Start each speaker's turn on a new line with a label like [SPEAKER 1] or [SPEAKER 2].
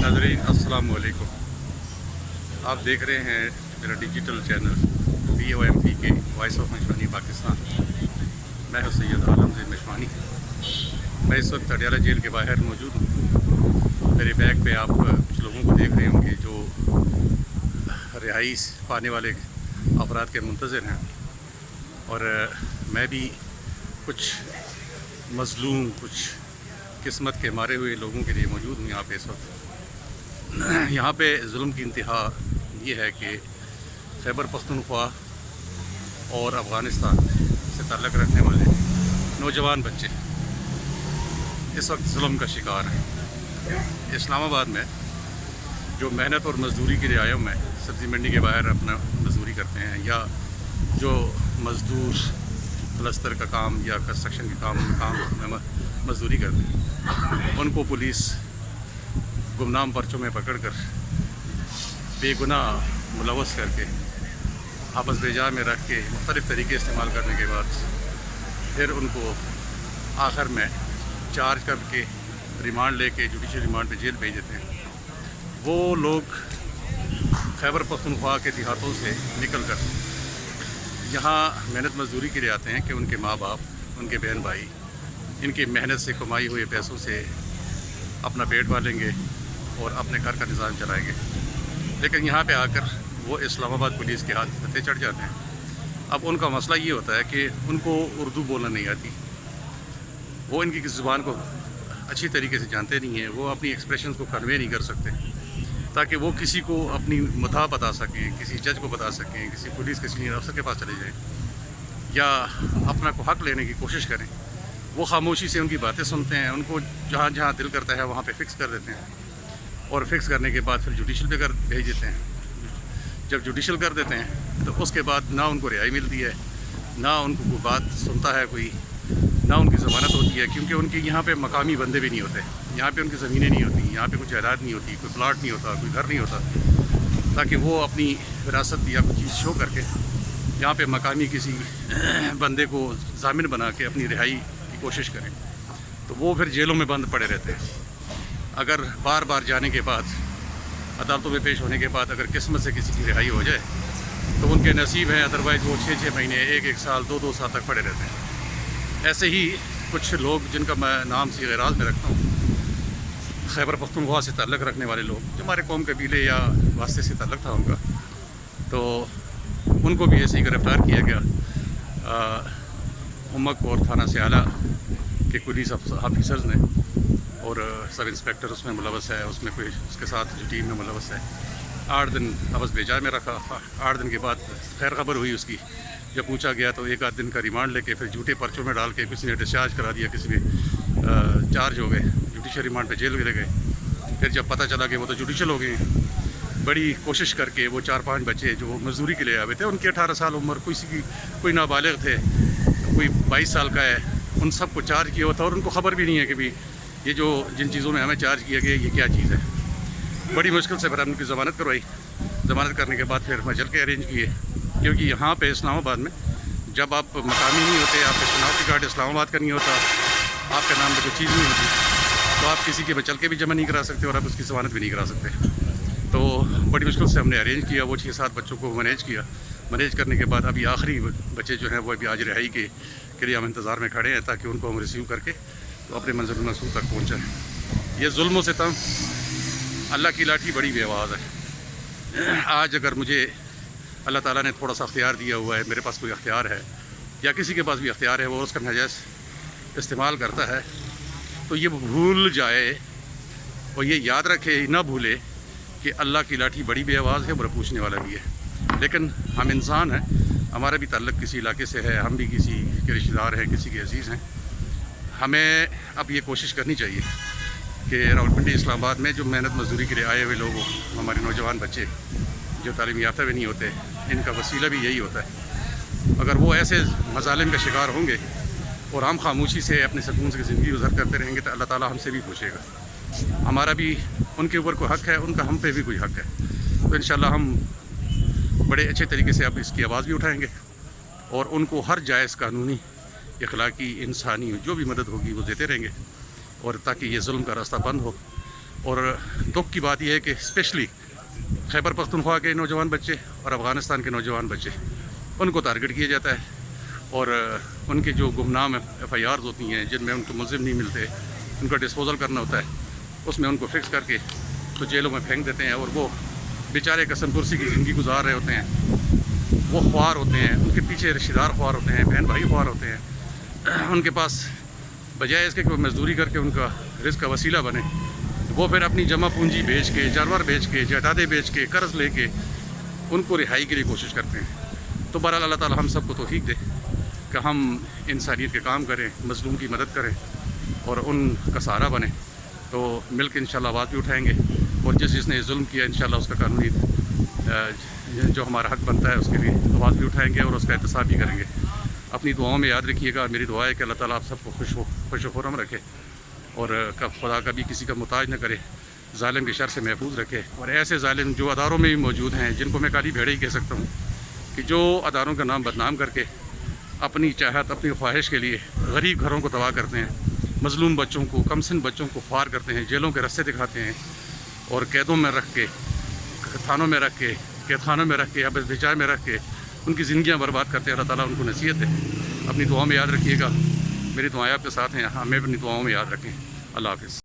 [SPEAKER 1] नाज़रीन अस्सलाम वालेकुम। आप देख रहे हैं मेरा डिजिटल चैनल BOMP के वॉइस ऑफ मशवानी पाकिस्तान। मैं हूं सैयद आलम ज़ैन मशवानी। मैं इस वक्त अडयाला जेल के बाहर मौजूद हूँ। मेरे बैग पे आप कुछ लोगों को देख रहे होंगे जो रिहाई पाने वाले अफराद के मुंतज़र हैं, और मैं भी कुछ मज़लूम, कुछ किस्मत के मारे हुए लोगों के लिए मौजूद हूँ यहाँ पे इस वक्त। यहाँ पे जुल्म की इंतहा ये है कि खैबर पख्तूनख्वा और अफ़गानिस्तान से ताल्लुक़ रखने वाले नौजवान बच्चे इस वक्त जुल्म का शिकार हैं। इस्लामाबाद में जो मेहनत और मज़दूरी के लिए आए हुए हैं, सब्ज़ी मंडी के बाहर अपना मज़दूरी करते हैं, या जो मज़दूर प्लस्तर का काम या कंस्ट्रक्शन के काम में मज़दूरी करते हैं, उनको पुलिस गुमनाम पर्चों में पकड़कर बेगुनाह मुलव्वस करके आपस बेजा में रख के मुख्तलिफ़ तरीके इस्तेमाल करने के बाद फिर उनको आखिर में चार्ज करके रिमांड लेके जुडिशल रिमांड पे जेल भेज देते हैं। वो लोग खैबर पख्तूनख्वा के देहातों से निकल कर यहाँ मेहनत मज़दूरी के लिए आते हैं कि उनके माँ बाप, उनके बहन भाई इनकी मेहनत से कमाई हुए पैसों से अपना पेट पालेंगे और अपने घर का निज़ाम चलाएंगे। लेकिन यहाँ पे आकर वो इस्लामाबाद पुलिस के हाथ पत्ते चढ़ जाते हैं। अब उनका मसला ये होता है कि उनको उर्दू बोलना नहीं आती, वो इनकी किसी ज़ुबान को अच्छी तरीके से जानते नहीं हैं, वो अपनी एक्सप्रेशंस को कन्वे नहीं कर सकते ताकि वो किसी को अपनी मता बता सकें, किसी जज को बता सकें, किसी पुलिस के सीनियर अफसर के पास चले जाएं या अपना को हक़ लेने की कोशिश करें। वो खामोशी से उनकी बातें सुनते हैं, उनको जहाँ जहाँ दिल करता है वहाँ पे फ़िक्स कर देते हैं, और फिक्स करने के बाद फिर जुडिशल पे कर भेज देते हैं। जब जुडिशल कर देते हैं तो उसके बाद ना उनको रिहाई मिलती है, ना उनको कोई बात सुनता है कोई, ना उनकी ज़मानत होती है, क्योंकि उनके यहाँ पे मकामी बंदे भी नहीं होते, यहाँ पे उनकी ज़मीनें नहीं होती, यहाँ पे कुछ जायदाद नहीं होती, कोई प्लाट नहीं होता, कोई घर नहीं होता, ताकि वो अपनी विरासत या कुछ चीज़ शो करके यहाँ पे मकामी किसी बंदे को ज़ामिन बना के अपनी रिहाई की कोशिश करें। तो वो फिर जेलों में बंद पड़े रहते हैं। अगर बार बार जाने के बाद, अदालतों में पेश होने के बाद अगर किस्मत से किसी की रिहाई हो जाए तो उनके नसीब हैं, अदरवाइज़ वो 6-6 महीने, 1-1 साल, 2-2 साल तक पड़े रहते हैं। ऐसे ही कुछ लोग जिनका मैं नाम सी गैराज में रखता हूँ, खैबर पख्तूनख्वा से ताल्लुक़ रखने वाले लोग, जो हमारे कौम कबीले या वास्ते से ताल्लुक़ था उनका, तो उनको भी ऐसे ही गिरफ़्तार किया गया। उमक और थाना से आला के पुलिस ऑफिसर्स ने, और सब इंस्पेक्टर उसमें मुलव्वस है, उसमें कोई उसके साथ जो टीम में मुलव्वस है। 8 दिन आपस बेजा में रखा। 8 दिन के बाद खैर खबर हुई उसकी, जब पूछा गया तो 1 आध दिन का रिमांड लेके फिर झूठे पर्चों में डाल के किसी ने डिस्चार्ज करा दिया, किसी ने चार्ज हो गए, जुडिशल रिमांड पे जेल ले गए। फिर जब पता चला कि वो तो जुडिशल हो गए, बड़ी कोशिश करके वो 4-5 बच्चे जो मजदूरी के लिए आए थे, उनकी 18 साल उम्र, कोई नाबालिग थे, कोई 22 साल का है, उन सब को चार्ज किया हुआ था, और उनको ख़बर भी नहीं है कि भी ये जो जिन चीज़ों में हमें चार्ज किया गया ये क्या चीज़ है। बड़ी मुश्किल से फिर हमने उनकी ज़मानत करवाई। ज़मानत करने के बाद फिर मजल के अरेंज किए, क्योंकि यहाँ पे इस्लामाबाद में जब आप मकामी नहीं होते, आपके शनाख्ती कार्ड इस्लामाबाद का नहीं होता, आपके नाम पर कोई चीज़ नहीं होती, तो आप किसी के मचल के भी जमा नहीं करा सकते और आप उसकी ज़मानत भी नहीं करा सकते। तो बड़ी मुश्किल से हमने अरेंज किया, वो 6-7 बच्चों को मैनेज किया। मैनेज करने के बाद अभी आखिरी बच्चे जो हैं वो अभी आज रिहाई के लिए हम इंतज़ार में खड़े हैं, ताकि उनको हम रिसीव करके तो अपने मंजिल मकसूद तक पहुँचाएँ। ये जुल्म से तम अल्लाह की लाठी बड़ी बेआवाज़ है। आज अगर मुझे अल्लाह ताला ने थोड़ा सा अख्तियार दिया हुआ है, मेरे पास कोई अख्तियार है या किसी के पास भी अख्तियार है, वो उसका नाजायज़ इस्तेमाल करता है, तो ये भूल जाए और ये याद रखे, ना भूले कि अल्लाह की लाठी बड़ी बेआवाज़ है, बुरा पूछने वाला भी है। लेकिन हम इंसान हैं, हमारा भी ताल्लुक़ किसी इलाके से है, हम भी किसी के रिश्तेदार हैं, किसी के अजीज़ हैं। हमें अब ये कोशिश करनी चाहिए कि रावलपिंडी इस्लामाबाद में जो मेहनत मज़दूरी के लिए आए हुए लोग, हमारे नौजवान बच्चे जो तालीम याफ्ता भी नहीं होते, इनका वसीला भी यही होता है। अगर वो ऐसे मज़ालिम का शिकार होंगे और हम खामोशी से अपने सुकून से ज़िंदगी गुज़र करते रहेंगे, तो अल्लाह ताला हमसे भी पूछेगा। हमारा भी उनके ऊपर कोई हक़ है, उनका हम पे भी कोई हक़ है। तो इंशाअल्लाह हम बड़े अच्छे तरीके से अब इसकी आवाज़ भी उठाएँगे और उनको हर जायज़ कानूनी, इखलाकी, इंसानी जो भी मदद होगी वो देते रहेंगे, और ताकि ये जुल्म का रास्ता बंद हो اور دکھ کی بات یہ ہے کہ اسپیشلی خیبر پختونخوا کے نوجوان بچے اور افغانستان کے نوجوان بچے ان کو ٹارگٹ کیا جاتا ہے، اور ان کے جو گمنام ایف آئی آرز ہوتی ہیں جن میں ان کو ملزم نہیں ملتے، ان کا ڈسپوزل کرنا ہوتا ہے، اس میں ان کو فکس کر کے تو جیلوں میں پھینک دیتے ہیں، اور وہ بیچارے قسم پرسی کی زندگی گزار رہے ہوتے ہیں، وہ خوار ہوتے ہیں، ان کے پیچھے رشتہ دار خوار ہوتے ہیں، بہن بھائی خوار ہوتے ہیں، ان کے پاس بجائے اس کے کہ وہ مزدوری کر کے ان کا رزق کا وسیلہ بنے، وہ پھر اپنی جمع پونجی بیچ کے، جانور بیچ کے، جائیدادیں بیچ کے، قرض لے کے ان کو رہائی کے لیے کوشش کرتے ہیں۔ تو بہرحال اللہ تعالی ہم سب کو توفیق دے کہ ہم انسانیت کے کام کریں، مظلوم کی مدد کریں اور ان کا سہارا بنیں، تو مل کے انشاءاللہ آواز بھی اٹھائیں گے، اور جس نے ظلم کیا انشاءاللہ اس کا قانونی جو ہمارا حق بنتا ہے اس کے لیے آواز بھی اٹھائیں گے اور اس کا احتساب بھی کریں گے۔ اپنی دعاؤں میں یاد رکھیے گا، میری دعا ہے کہ اللہ تعالیٰ آپ سب کو خوش و خرم رکھے، اور خدا کبھی کسی کا محتاج نہ کرے، ظالم کی شر سے محفوظ رکھے، اور ایسے ظالم جو اداروں میں بھی موجود ہیں، جن کو میں کالی بھیڑے ہی کہہ سکتا ہوں، کہ جو اداروں کا نام بدنام کر کے اپنی چاہت، اپنی خواہش کے لیے غریب گھروں کو تباہ کرتے ہیں، مظلوم بچوں کو، کمسن بچوں کو خوار کرتے ہیں، جیلوں کے رستے دکھاتے ہیں، اور قیدوں میں رکھ کے، تھانوں میں رکھ کے، قید خانوں میں رکھ کے یا بچائے میں رکھ کے ان کی زندگیاں برباد کرتے ہیں۔ اللہ تعالیٰ ان کو نصیحت دے، اپنی دعاؤں میں یاد رکھیے گا، میری دعائیں آپ کے ساتھ ہیں، ہمیں اپنی دعاؤں میں یاد رکھیں۔ اللہ حافظ۔